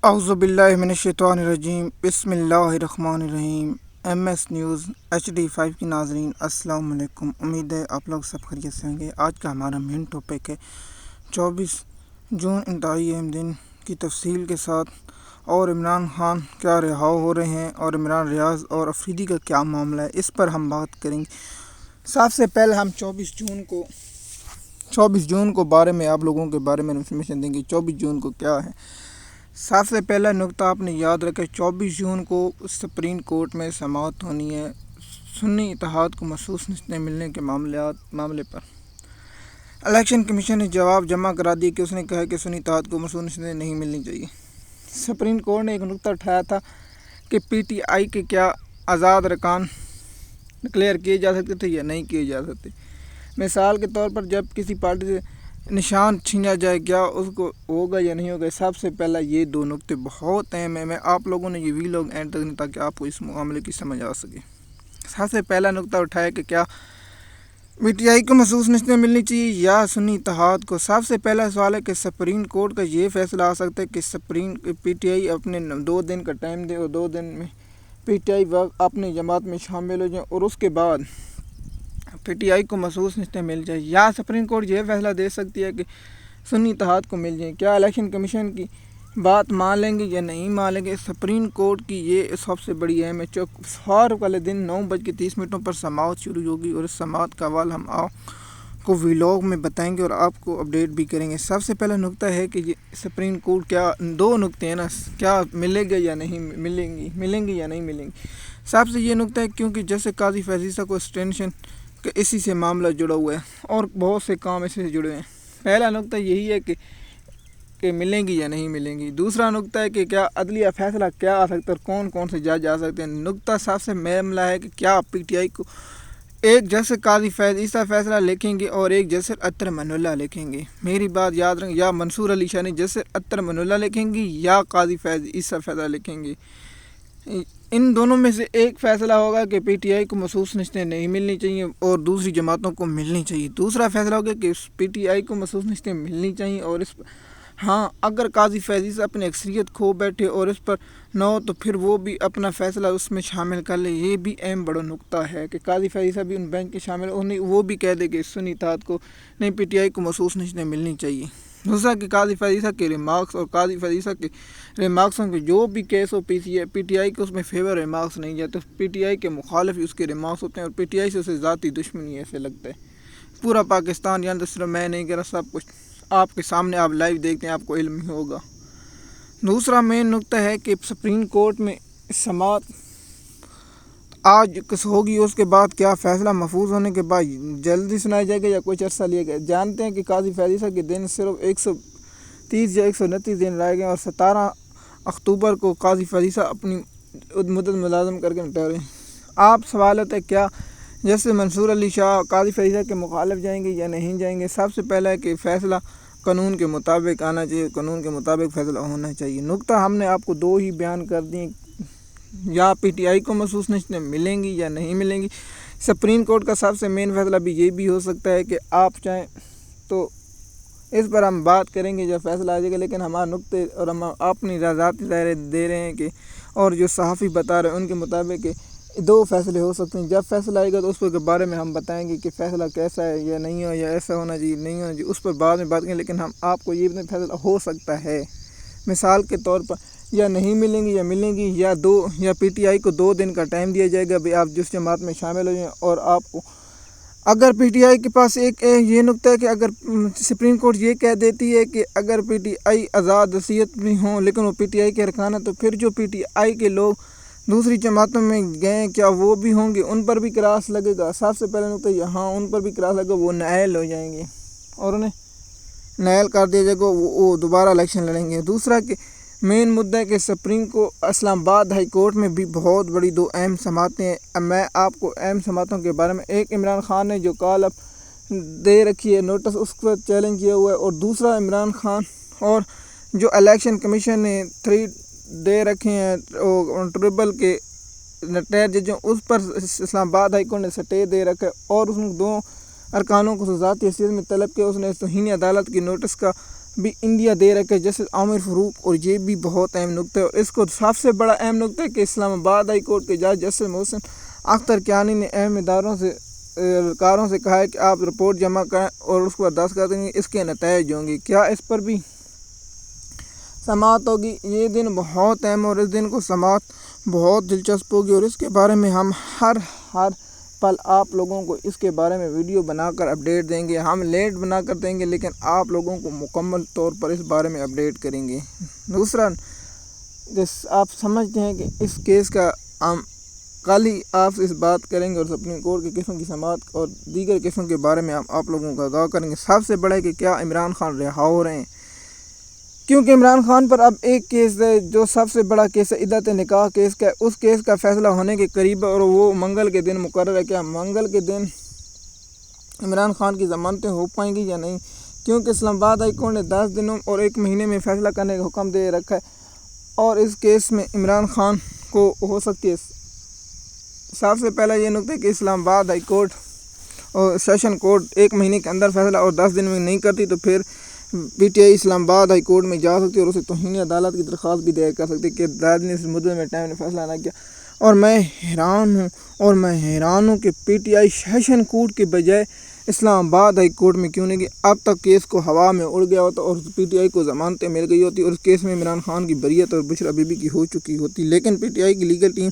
اعوذ باللہ من الشیطان الرجیم بسم اللہ الرحمن الرحیم۔ ایم ایس نیوز HD5 کی ناظرین السلام علیکم، امید ہے آپ لوگ سب خیریت سے ہوں گے۔ آج کا ہمارا مین ٹاپک ہے 24 جون انتہائی اہم دن کی تفصیل کے ساتھ، اور عمران خان کیا رہا ہو رہے ہیں اور عمران ریاض اور افریدی کا کیا معاملہ ہے، اس پر ہم بات کریں گے۔ سب سے پہلے ہم 24 جون کو بارے میں آپ لوگوں کے بارے میں انفارمیشن دیں گے۔ 24 جون کو کیا ہے؟ سب سے پہلا نقطہ آپ نے یاد رکھا، 24 جون کو سپریم کورٹ میں سماعت ہونی ہے سنی اتحاد کو مخصوص نشستیں ملنے کے معاملے پر۔ الیکشن کمیشن نے جواب جمع کرا دیا کہ اس نے کہا کہ سنی اتحاد کو مخصوص نشستیں نہیں ملنی چاہیے۔ سپریم کورٹ نے ایک نقطہ اٹھایا تھا کہ PTI کے کیا آزاد ارکان ڈکلیئر کیے جا سکتے تھے یا نہیں کیے جا سکتے۔ مثال کے طور پر جب کسی پارٹی سے نشان چھینا جائے، کیا اس کو ہوگا یا نہیں ہوگا۔ سب سے پہلا یہ دو نقطے بہت اہم ہیں، میں آپ لوگوں نے یہ ویلاگ اینڈ تک نہیں تاکہ آپ کو اس معاملے کی سمجھ آ سکے۔ سب سے پہلا نقطہ اٹھایا کہ کیا PTI کو مخصوص نشستیں ملنی چاہیے یا سنی اتحاد کو۔ سب سے پہلا سوال ہے کہ سپریم کورٹ کا یہ فیصلہ آ سکتا ہے کہ PTI اپنے 2 دن کا ٹائم دے اور 2 دن میں PTI اپنی جماعت میں شامل ہو جائیں اور اس کے بعد PTI کو مخصوص نشستیں مل جائیں، یا سپریم کورٹ یہ فیصلہ دے سکتی ہے کہ سنی اتحاد کو مل جائیں۔ کیا الیکشن کمیشن کی بات مان لیں گے یا نہیں مان لیں گے؟ سپریم کورٹ کی یہ سب سے بڑی اہم ہے۔ چوتھوار والے دن 9:30 پر سماعت شروع ہوگی اور اس سماعت کا حوالہ ہم آپ کو ویلاگ میں بتائیں گے اور آپ کو اپڈیٹ بھی کریں گے۔ سب سے پہلا نقطہ ہے کہ یہ سپریم کورٹ کیا 2 نقطے ہیں نا، کیا ملے گا یا نہیں ملیں گے یا نہیں ملیں گے۔ سب سے یہ نقطہ ہے کیونکہ جیسے قاضی فیض عیسیٰ کو ایکسٹینشن کہ اسی سے معاملہ جڑا ہوا ہے اور بہت سے کام اسی سے جڑے ہیں۔ پہلا نقطہ یہی ہے کہ ملیں گی یا نہیں ملیں گی۔ دوسرا نقطہ ہے کہ کیا عدلیہ فیصلہ کیا آ سکتا ہے اور کون سے جج آ سکتے ہیں۔ نقطہ سب سے معاملہ ہے کہ کیا PTI کو ایک جسٹس قاضی فیض عیسیٰ فیصلہ لکھیں گے اور ایک جسٹس اطہر من اللہ لکھیں گے۔ میری بات یاد رکھیں، یا منصور علی شاہ جسٹس اطہر من اللہ لکھیں گے یا قاضی فیض عیسیٰ فیصلہ لکھیں گے۔ ان دونوں میں سے ایک فیصلہ ہوگا کہ PTI کو مخصوص نشستیں نہیں ملنی چاہیے اور دوسری جماعتوں کو ملنی چاہیے۔ دوسرا فیصلہ ہوگا کہ PTI کو مخصوص نشستیں ملنی چاہیے اور اس پر اگر قاضی فیض عیسیٰ اپنی اکثریت کھو بیٹھے اور اس پر نہ ہو تو پھر وہ بھی اپنا فیصلہ اس میں شامل کر لے۔ یہ بھی اہم بڑا نقطہ ہے کہ قاضی فیض عیسیٰ بھی ان بینچ کے شامل وہ بھی کہہ دے کہ سنی اتحاد کو نہیں PTI کو مخصوص نشستیں ملنی چاہیے۔ دوسرا کہ قاضی فیض عیسیٰ کے ریمارکس اور قاضی فیض عیسیٰ کے ریمارکس ہوں کہ جو بھی کیس ہو PTI کو اس میں فیور ریمارکس نہیں جاتے، PTI کے مخالف ہی اس کے ریمارکس ہوتے ہیں اور PTI سے اسے ذاتی دشمنی ایسے لگتا ہے۔ پورا پاکستان یعنی صرف میں نہیں کہہ رہا، سب کچھ آپ کے سامنے آپ لائیو دیکھتے ہیں، آپ کو علم ہی ہوگا۔ دوسرا مین نقطہ ہے کہ سپریم کورٹ میں سماعت آج ہوگی، اس کے بعد کیا فیصلہ محفوظ ہونے کے بعد جلدی سنایا جائے گا یا کچھ عرصہ لیا گیا۔ جانتے ہیں کہ قاضی فیض عیسیٰ کے دن صرف 130 یا 129 دن رہ گئے اور 17 اکتوبر کو قاضی فیض عیسیٰ اپنی مدت ملازم کر کے نٹھہرے۔ آپ سوالات ہے کیا جیسے منصور علی شاہ قاضی فیض عیسیٰ کے مخالف جائیں گے یا نہیں جائیں گے۔ سب سے پہلا ہے کہ فیصلہ قانون کے مطابق آنا چاہیے، قانون کے مطابق فیصلہ ہونا چاہیے۔ نقطہ ہم نے آپ کو 2 ہی بیان کر دیے، یا PTI کو مخصوص نشستیں ملیں گی یا نہیں ملیں گی۔ سپریم کورٹ کا سب سے مین فیصلہ بھی یہ بھی ہو سکتا ہے کہ آپ چاہیں تو اس پر ہم بات کریں گے جب فیصلہ آ جائے گا، لیکن ہمارے نقطے اور ہم اپنی ذاتی دائرے دے رہے ہیں کہ اور جو صحافی بتا رہے ہیں ان کے مطابق کہ 2 فیصلے ہو سکتے ہیں۔ جب فیصلہ آئے گا تو اس کے بارے میں ہم بتائیں گے کہ فیصلہ کیسا ہے یا نہیں ہو، یا ایسا ہونا چاہیے نہیں ہونا چاہیے، اس پر بعد میں بات کریں، لیکن ہم آپ کو یہ فیصلہ ہو سکتا ہے۔ مثال کے طور پر یا نہیں ملیں گی یا ملیں گی، یا PTI کو 2 دن کا ٹائم دیا جائے گا بھی آپ جس جماعت میں شامل ہو جائیں، اور آپ کو اگر PTI کے پاس ایک یہ نقطہ ہے کہ اگر سپریم کورٹ یہ کہہ دیتی ہے کہ اگر PTI آزاد وصیت بھی ہوں لیکن وہ PTI کے ارکان ہیں، تو پھر جو PTI کے لوگ دوسری جماعتوں میں گئے کیا وہ بھی ہوں گے، ان پر بھی کراس لگے گا۔ سب سے پہلے نقطہ ان پر بھی کراس لگے گا، وہ نائل ہو جائیں گے اور انہیں نائل کر دیا جائے گا، وہ دوبارہ الیکشن لڑیں گے۔ دوسرا کہ مین مدعا ہے کہ سپریم کو اسلام آباد ہائی کورٹ میں بھی بہت بڑی 2 اہم سماعتیں ہیں۔ میں آپ کو اہم سماعتوں کے بارے میں، ایک عمران خان نے جو کال اب دے رکھی ہے نوٹس، اس پر چیلنج کیا ہوا ہے، اور دوسرا عمران خان اور جو الیکشن کمیشن نے 3 دے رکھے ہیں ٹریبل کے ریٹائر ججوں، اس پر اسلام آباد ہائی کورٹ نے سٹے دے رکھا ہے اور اس نے 2 ارکانوں کو ذاتی حیثیت میں طلب کیا۔ اس نے توہین عدالت کی نوٹس کا بھی انڈیا دے رکھا ہے جیسے عامر فاروق، اور یہ بھی بہت اہم نقطہ ہے۔ اور اس کو سب سے بڑا اہم نقطہ ہے کہ اسلام آباد ہائی کورٹ کے جج جسٹس محسن اختر کیانی نے اہم کاروں سے کہا ہے کہ آپ رپورٹ جمع کریں اور اس کو برداشت کریں گے، اس کے نتائج ہوں گے۔ کیا اس پر بھی سماعت ہوگی؟ یہ دن بہت اہم اور اس دن کو سماعت بہت دلچسپ ہوگی، اور اس کے بارے میں ہم ہر پل آپ لوگوں کو اس کے بارے میں ویڈیو بنا کر اپڈیٹ دیں گے۔ ہم لیٹ بنا کر دیں گے لیکن آپ لوگوں کو مکمل طور پر اس بارے میں اپڈیٹ کریں گے۔ دوسرا، آپ سمجھتے ہیں کہ اس کیس کا ہم کل ہی آپ سے اس بات کریں گے اور سپریم کورٹ کے کیسوں کی سماعت اور دیگر کیسوں کے بارے میں ہم آپ لوگوں کا آگاہ کریں گے۔ سب سے بڑا ہے کہ کیا عمران خان رہا ہو رہے ہیں، کیونکہ عمران خان پر اب ایک کیس ہے جو سب سے بڑا کیس ہے، عدت نکاح کیس کا۔ اس کیس کا فیصلہ ہونے کے قریب ہے اور وہ منگل کے دن مقرر ہے۔ کیا منگل کے دن عمران خان کی ضمانتیں ہو پائیں گی یا نہیں، کیونکہ اسلام آباد ہائی کورٹ نے 10 دنوں اور 1 مہینے میں فیصلہ کرنے کا حکم دے رکھا ہے، اور اس کیس میں عمران خان کو ہو سکتی ہے۔ سب سے پہلا یہ نقطہ ہے کہ اسلام آباد ہائی کورٹ اور سیشن کورٹ 1 مہینے کے اندر فیصلہ اور 10 دن میں نہیں کرتی تو پھر پی ٹی آئی اسلام آباد ہائی کورٹ میں جا سکتی ہے اور اسے توہین عدالت کی درخواست بھی دائر کر سکتی ہے کہ عدالت نے اس مدعے میں ٹائم نے فیصلہ نہ کیا۔ اور میں حیران ہوں کہ P T I session court کے بجائے اسلام آباد ہائی کورٹ میں کیوں نہیں گئی۔ اب تک کیس کو ہوا میں اڑ گیا ہوتا اور پی ٹی آئی کو ضمانتیں مل گئی ہوتی اور اس کیس میں عمران خان کی بریت اور بشرا بی بی کی ہو چکی ہوتی، لیکن پی ٹی آئی کی لیگل ٹیم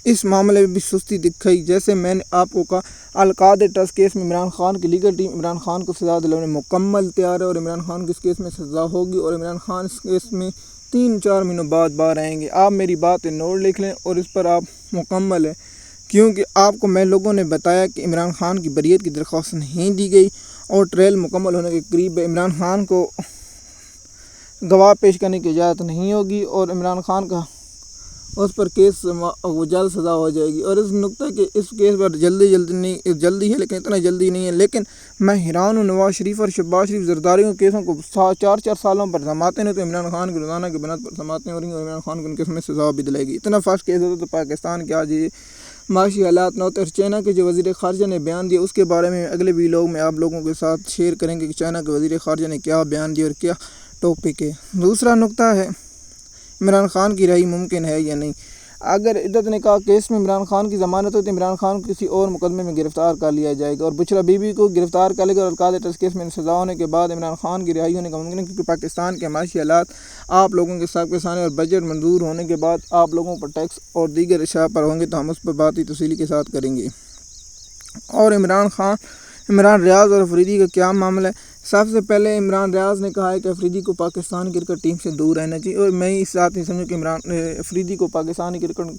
اس معاملے میں بھی سستی دکھائی۔ جیسے میں نے آپ کو کہا، القاعدہ ٹرسٹ کیس میں عمران خان کی لیگل ٹیم عمران خان کو سزا دلانے مکمل تیار ہے اور عمران خان کی اس کیس میں سزا ہوگی اور عمران خان اس کیس میں 3-4 مہینوں بعد باہر آئیں گے۔ آپ میری بات نوٹ لکھ لیں اور اس پر آپ مکمل ہیں، کیونکہ آپ کو میں لوگوں نے بتایا کہ عمران خان کی بریت کی درخواست نہیں دی گئی اور ٹرائل مکمل ہونے کے قریب ہے۔ عمران خان کو گواہ پیش کرنے کی اجازت نہیں ہوگی اور عمران خان کا اس پر کیس جلد سزا ہو جائے گی۔ اور اس نقطہ کہ اس کیس پر جلدی ہے لیکن اتنا جلدی نہیں ہے، لیکن میں حیران ہوں نواز شریف اور شہباز شریف زرداری کے کیسوں کو 4 سالوں پر سماعتیں نہیں تو عمران خان کی روزانہ کی بنیاد پر سماعتیں ہو رہی ہیں اور عمران خان کو ان کیس میں سزا بھی دلائے گی۔ اتنا فاسٹ کیس ہوتا تو پاکستان کے آج یہ معاشی حالات نہ ہوتے۔ اور چائنا کے جو وزیر خارجہ نے بیان دیا اس کے بارے میں اگلے ویلاگ میں آپ لوگوں کے ساتھ شیئر کریں گے کہ چائنا کے وزیر خارجہ نے کیا بیان دیا اور کیا ٹاپک ہے۔ دوسرا نقطہ ہے عمران خان کی رہائی ممکن ہے یا نہیں۔ اگر عدت نکاح کیس میں عمران خان کی ضمانت ہو تو عمران خان کو کسی اور مقدمے میں گرفتار کر لیا جائے گا اور بشرا بی بی کو گرفتار کر لے گا اور القاعدہ ٹرسٹ کیس میں سزا ہونے کے بعد عمران خان کی رہائی ہونے کا ممکن ہے، کیونکہ پاکستان کے معاشی حالات آپ لوگوں کے ساتھ سامنے اور بجٹ منظور ہونے کے بعد آپ لوگوں پر ٹیکس اور دیگر اشیاء پر ہوں گے تو ہم اس پر بات ہی تفصیلی کے ساتھ کریں گے۔ اور عمران ریاض اور افریدی کا کیا معاملہ ہے؟ سب سے پہلے عمران ریاض نے کہا ہے کہ افریدی کو پاکستان کرکٹ ٹیم سے دور رہنا چاہیے، اور میں اس بات نہیں سمجھوں کہ افریدی کو پاکستانی کرکٹ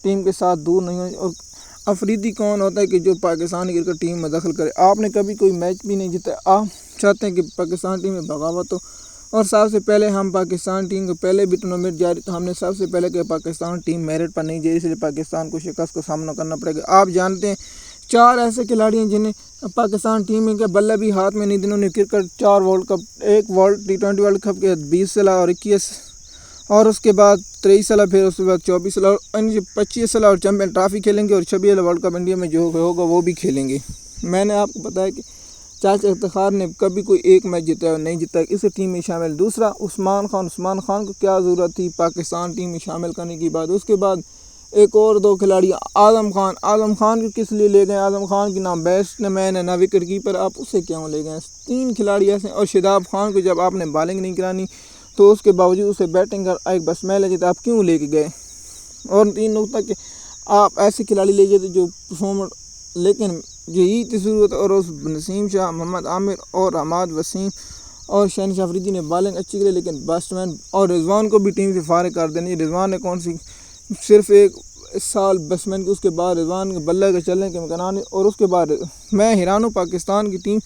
ٹیم کے ساتھ دور نہیں ہونا چاہیے۔ اور افریدی کون ہوتا ہے کہ جو پاکستانی کرکٹ ٹیم میں دخل کرے؟ آپ نے کبھی کوئی میچ بھی نہیں جیتا، آپ چاہتے ہیں کہ پاکستان ٹیم میں بغاوت ہو۔ اور سب سے پہلے ہم پاکستان ٹیم کو پہلے بھی ٹورنامنٹ جاری تو ہم نے سب سے پہلے کہ پاکستان ٹیم میرٹ پر نہیں جائے، اس لیے پاکستان کو شکست کا سامنا کرنا پڑے گا۔ آپ جانتے ہیں 4 ایسے کھلاڑی ہیں جنہیں پاکستان ٹیم میں بلہ بھی ہاتھ میں نہیں، جنہوں نے کرکٹ 4 ورلڈ کپ، ایک T20 ورلڈ کپ کے 20 سالہ اور 21 اور اس کے بعد 23 سالہ، پھر اس کے بعد 24 سالہ اور 25 سالہ اور چیمپئن ٹرافی کھیلیں گے اور 26 ورلڈ کپ انڈیا میں جو ہوگا وہ بھی کھیلیں گے۔ میں نے آپ کو بتایا کہ چاچا افتخار نے کبھی کوئی ایک میچ جیتا ہے اور نہیں جیتا، اس ٹیم میں شامل۔ دوسرا عثمان خان کو کیا ضرورت تھی پاکستان ٹیم میں شامل کرنے کی بات؟ اس کے بعد ایک اور 2 کھلاڑی، اعظم خان کو کس لیے لے گئے؟ اعظم خان کی نہ بیٹس مین ہے نہ وکٹ کیپر، آپ اسے کیوں لے گئے؟ 3 کھلاڑی ایسے ہیں۔ اور شاداب خان کو جب آپ نے بالنگ نہیں کرانی تو اس کے باوجود اسے بیٹنگ کر ایک بیٹسمین لے جاتے، آپ کیوں لے کے گئے؟ اور 3 نقطہ کہ آپ ایسے کھلاڑی لے جاتے جو پرفارمر، لیکن یہی تھی ضرورت۔ اور اس نسیم شاہ، محمد عامر اور حماد وسیم اور شہنشاہ افریدی نے بالنگ اچھی کری، لیکن بیٹسمین اور رضوان کو بھی ٹیم سے فارغ کر دینی۔ رضوان نے کون سی صرف 1 سال بیٹسمین کی، اس کے بعد رضوان کے بلے کے چلنے کے امکانات نہیں۔ اور اس کے بعد میں حیران ہوں پاکستان کی ٹیم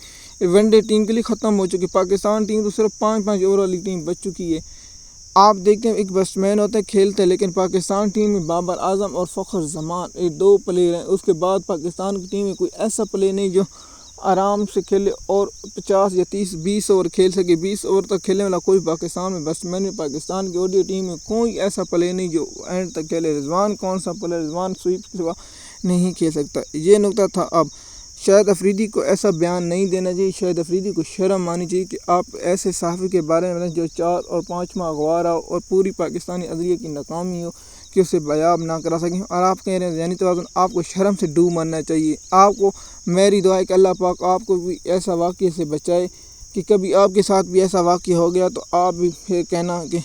ون ڈے ٹیم کے لیے ختم ہو چکی، پاکستان ٹیم تو صرف 5 اوور والی ٹیم بچ چکی ہے۔ آپ دیکھتے ہیں ایک بیٹسمین ہوتا ہے کھیلتے ہیں، لیکن پاکستان ٹیم میں بابر اعظم اور فخر زمان یہ 2 پلیئر ہیں۔ اس کے بعد پاکستان کی ٹیم میں کوئی ایسا پلیئر نہیں جو آرام سے کھیلے اور 50 یا 20 اوور کھیل سکے۔ 20 اوور تک کھیلنے والا کوئی پاکستان میں بیٹسمین میں، پاکستان کی ODI ٹیم میں کوئی ایسا پلیئر نہیں جو اینڈ تک کھیلے۔ رضوان کون سا پلیئر؟ رضوان سویپ کے سوا نہیں کھیل سکتا۔ یہ نقطہ تھا۔ اب شاہد افریدی کو ایسا بیان نہیں دینا چاہیے. شاہد افریدی کو شرم آنی چاہیے کہ آپ ایسے صحافی کے بارے میں جو 4 اور 5 ماہ اغوا ہو اور پوری پاکستانی عدلیہ کی ناکامی ہو کہ اسے بیاب نہ کرا سکیں, اور آپ کہہ رہے ہیں ذہنی توازن. آپ کو شرم سے ڈوب مرنا چاہیے. آپ کو میری دعا ہے کہ اللہ پاک آپ کو بھی ایسا واقعے سے بچائے کہ کبھی آپ کے ساتھ بھی ایسا واقعہ ہو گیا تو آپ بھی پھر کہنا کہ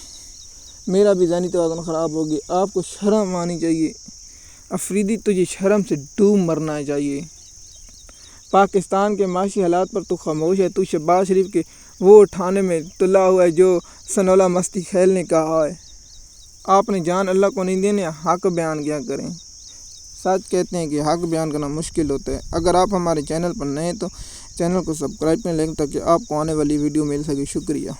میرا بھی ذہنی توازن خراب ہو گیا. آپ کو شرم آنی چاہیے. افریدی تجھے شرم سے ڈوب مرنا چاہیے. پاکستان کے معاشی حالات پر تو خاموش ہے. تو شہباز شریف کے وہ اٹھانے میں تلا ہوا ہے جو سنولا مستی خیل نے کہا ہے. آپ نے جان اللہ کو نہیں دینے, حق بیان کیا کریں. سچ کہتے ہیں کہ حق بیان کرنا مشکل ہوتا ہے. اگر آپ ہمارے چینل پر نئے تو چینل کو سبسکرائب کریں تاکہ آپ کو آنے والی ویڈیو مل سکے. شکریہ.